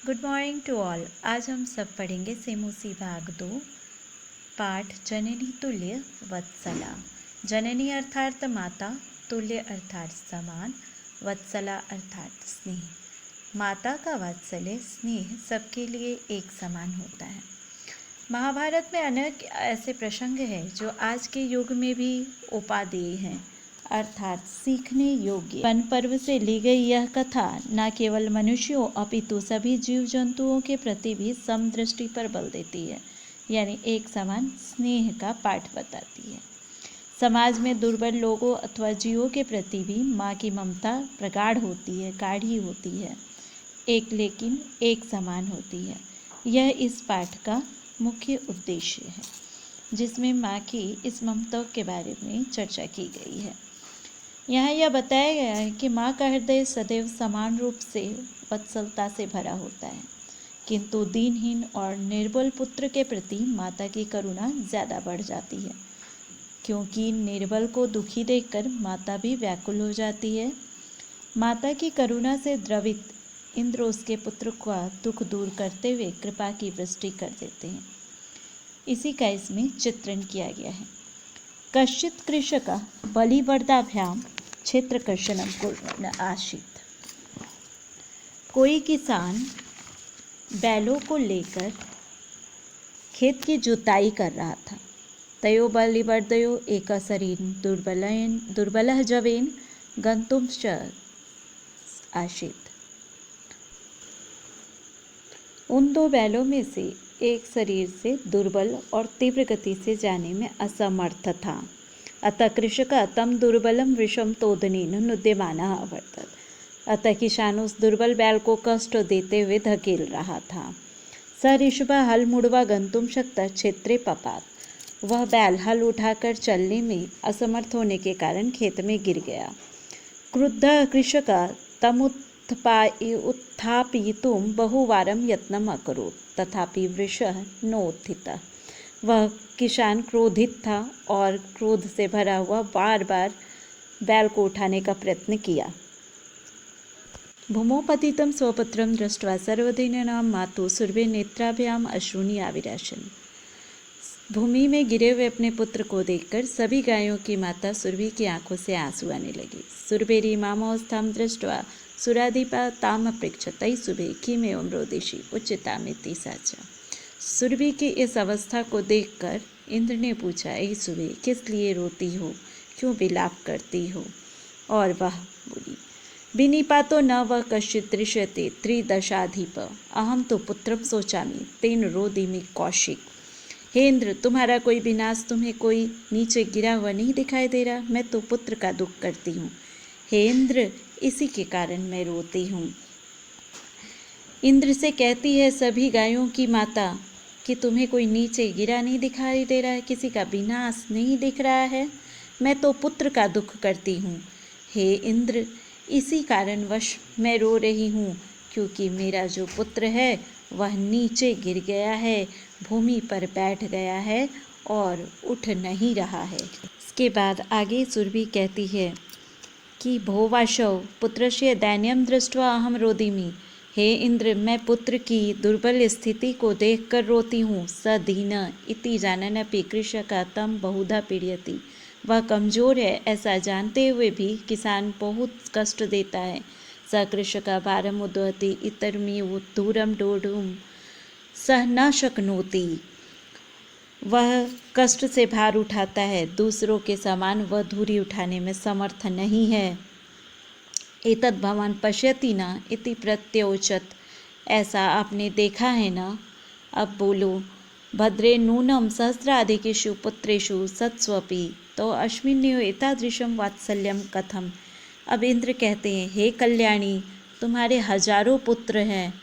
Good morning to all. आज हम सब पढ़ेंगे सेमूसी भाग 2 पाठ जननी तुल्य वत्सला। जननी अर्थात माता, तुल्य अर्थात समान, वत्सला अर्थात स्नेह। माता का वात्सल्य स्नेह सबके लिए एक समान होता है। महाभारत में अनेक ऐसे प्रसंग हैं जो आज के युग में भी उपादेय हैं, अर्थात सीखने योग्य। वन पर्व से ली गई यह कथा न केवल मनुष्यों अपितु सभी जीव जंतुओं के प्रति भी समदृष्टि पर बल देती है, यानी एक समान स्नेह का पाठ बताती है। समाज में दुर्बल लोगों अथवा जीवों के प्रति भी माँ की ममता प्रगाढ़ होती है, गाढ़ी होती है, एक लेकिन एक समान होती है। यह इस पाठ का मुख्य उद्देश्य है, जिसमें माँ की इस ममता के बारे में चर्चा की गई है। यहाँ यह बताया गया है कि माँ का हृदय सदैव समान रूप से वत्सलता से भरा होता है, किंतु दीनहीन और निर्बल पुत्र के प्रति माता की करुणा ज़्यादा बढ़ जाती है, क्योंकि निर्बल को दुखी देखकर माता भी व्याकुल हो जाती है। माता की करुणा से द्रवित इंद्र उसके पुत्र का दुख दूर करते हुए कृपा की वृष्टि कर देते हैं। इसी का इसमें चित्रण किया गया है। कश्चित कृषक बलिवर्दाभ्याम क्षेत्रकर्षणं कुर्वन् आसीत्। कोई किसान बैलों को लेकर खेत की जुताई कर रहा था। तयो बलिवर्दयो एक शरीर दुर्बलः जवेन गन्तुं च आसीत्। उन दो बैलों में से एक शरीर से दुर्बल और तीव्र गति से जाने में असमर्थ था। अतः कृषक तम दुर्बलम वृषम तोदनेन नुद्यमानः अवर्तत। अतः किसान उस दुर्बल बैल को कष्ट देते हुए धकेल रहा था। स ऋषभः हल मुड़वा गंतुम शक्तः क्षेत्रे पपात। वह बैल हल उठाकर चलने में असमर्थ होने के कारण खेत में गिर गया। क्रुद्धः कृषकः उत्थापयितुं बहुवारं यत्नम् अकरोत्, तथापि वृषः नोत्थितः। वह किसान क्रोधित था और क्रोध से भरा हुआ बार बार बैल को उठाने का प्रयत्न किया। भूमौ पतितं स्वपुत्रं दृष्ट्वा सर्वदीनानां मातुः सुरभि नेत्राभ्याम अश्रूणि आविराशन्। भूमि में गिरे हुए अपने पुत्र को देखकर सभी गायों की माता सुरभि की आंखों से आंसू आने लगे। सुरभेरी मामोस्थां दृष्ट्वा सुराधिपा ताम अपृच्छत तयि सुभे किमेवं रोदिषि उच्यतामिति साचा। सुरभि की इस अवस्था को देखकर इंद्र ने पूछा, ऐ सुबे किस लिए रोती हो, क्यों विलाप करती हो? और वह बोली, विनिपातो न वह कश्चित् दृश्यते त्रिदशाधिप अहम तो पुत्रम सोचामि तेन रोदिमि कौशिक। हे इंद्र, तुम्हारा कोई विनाश तुम्हें कोई नीचे गिरा हुआ नहीं दिखाई दे रहा? मैं तो पुत्र का दुख करती हूँ। हे इंद्र, इसी के कारण मैं रोती हूँ। इंद्र से कहती है सभी गायों की माता कि तुम्हें कोई नीचे गिरा नहीं दिखाई दे रहा है, किसी का विनाश नहीं दिख रहा है, मैं तो पुत्र का दुख करती हूँ। हे इंद्र, इसी कारणवश मैं रो रही हूँ, क्योंकि मेरा जो पुत्र है वह नीचे गिर गया है, भूमि पर बैठ गया है और उठ नहीं रहा है। इसके बाद आगे सुरभि कहती है कि भोवाशौ पुत्रस्य दैन्यं दृष्ट्वा अहम रोदिमि। हे इंद्र, मैं पुत्र की दुर्बल स्थिति को देखकर रोती हूँ। स दीन इति जानन्नपि कृषकः तं बहुधा पीड़यति। वह कमजोर है ऐसा जानते हुए भी किसान बहुत कष्ट देता है। स कृषकः भारम् उद्वहति इतरमिव दूरं दोढुं सह न शक्नोति। वह कष्ट से भार उठाता है, दूसरों के समान वह धूरी उठाने में समर्थ नहीं है। एतद् भवान् पश्यति न इति प्रत्योचत। ऐसा आपने देखा है ना? अब बोलो, भद्रे नूनं सहस्राधिकेषु पुत्रेषु सत्स्वपि तो अस्मिन्नेव एतादृशं वात्सल्यं कथम्। अब इंद्र कहते हैं, हे कल्याणी, तुम्हारे हजारों पुत्र हैं,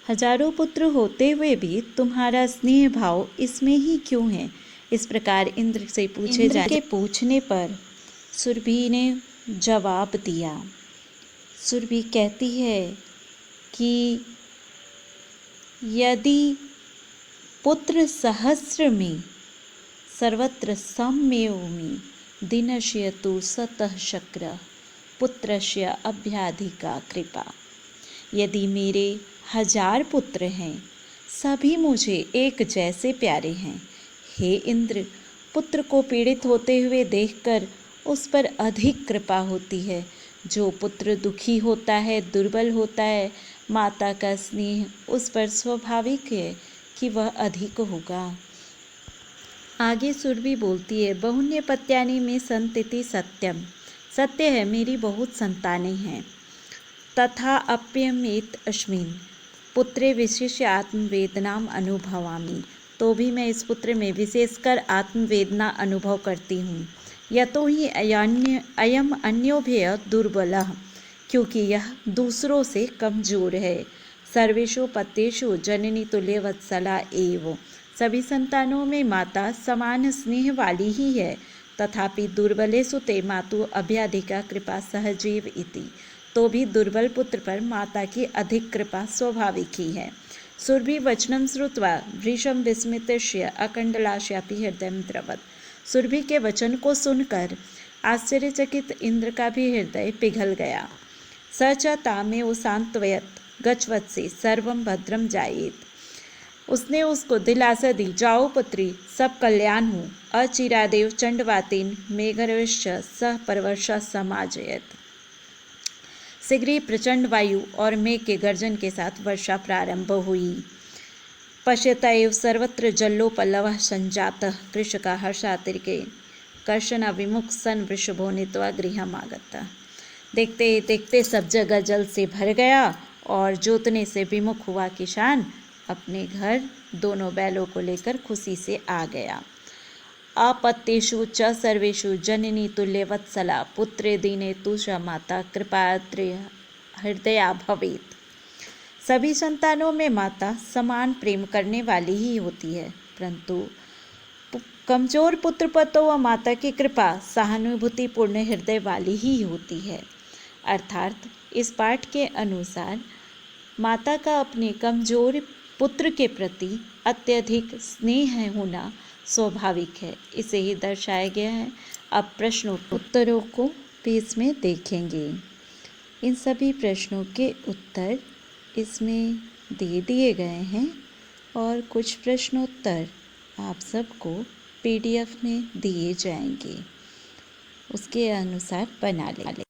हजारों पुत्र होते हुए भी तुम्हारा स्नेह भाव इसमें ही क्यों है? इस प्रकार इंद्र से पूछने पर सुरभि ने जवाब दिया। सुरभि कहती है कि यदि पुत्र सहस्र में सर्वत्र सम्मेवमि दिनस्य तु सतः शक्र पुत्रस्य अभ्याधिका कृपा। यदि मेरे 1000 पुत्र हैं, सभी मुझे एक जैसे प्यारे हैं। हे इंद्र, पुत्र को पीड़ित होते हुए देखकर उस पर अधिक कृपा होती है। जो पुत्र दुखी होता है, दुर्बल होता है, माता का स्नेह उस पर स्वाभाविक है कि वह अधिक होगा। आगे सुरभि बोलती है, बहुन्य पत्यानि में संतिति सत्यम। सत्य है, मेरी बहुत संतानें हैं। तथा अप्यमेत अस्मिन् पुत्रे विशिष्य आत्मवेदनाम अनुभवामि। तो भी मैं इस पुत्र में विशेषकर आत्मवेदना अनुभव करती हूँ। यतो ही अयम अन्योभय दुर्बलः, क्योंकि यह दूसरों से कमजोर है। सर्वेषु पत्येषु जननी तुल्यवत्सला एव। सभी संतानों में माता समान स्नेह वाली ही है। तथापि दुर्बलेषु ते मातु अभ्याधिका कृपा सहजीव इति। तो भी दुर्बल पुत्र पर माता की अधिक कृपा स्वाभाविक ही है। सुरभि वचनम श्रुत्वा वृषम विस्मितस्य अकंडलास्यापि हृदय द्रवत। सुरभि के वचन को सुनकर आश्चर्यचकित इंद्र का भी हृदय पिघल गया। स च तामेव सांत्वयत्, गच्छवत्से सर्वं भद्रम जायेत। उसने उसको दिलासा दी, जाओ पुत्री, सब कल्याण हो। अचिरादेव चंडवातेन मेघरश्च सह परवर्षा समाजयत। शीघ्र ही प्रचंड वायु और मेघ के गर्जन के साथ वर्षा प्रारंभ हुई। पश्यत एव सर्वत्र जल्लोपल्लवः संजातः। कृषका हर्षातिरेके कर्षण विमुख सन वृषभो नीत्वा गृहमागतः। देखते देखते सब जगह जल से भर गया और जोतने से विमुख हुआ किसान अपने घर दोनों बैलों को लेकर खुशी से आ गया। अपत्येषु च सर्वेषु जननी तुल्यवत्सला पुत्रे दीने तु च माता कृपाद्रि हृदया भवेत्। सभी संतानों में माता समान प्रेम करने वाली ही होती है, परंतु कमजोर पुत्र पर तो वह माता की कृपा सहानुभूतिपूर्ण हृदय वाली ही होती है। अर्थात इस पाठ के अनुसार माता का अपने कमजोर पुत्र के प्रति अत्यधिक स्नेह होना स्वाभाविक है। इसे ही दर्शाया गया है। अब प्रश्नों उत्तरों को पेज में देखेंगे। इन सभी प्रश्नों के उत्तर इसमें दे दिए गए हैं और कुछ प्रश्नोत्तर आप सबको PDF में दिए जाएंगे, उसके अनुसार बना लें।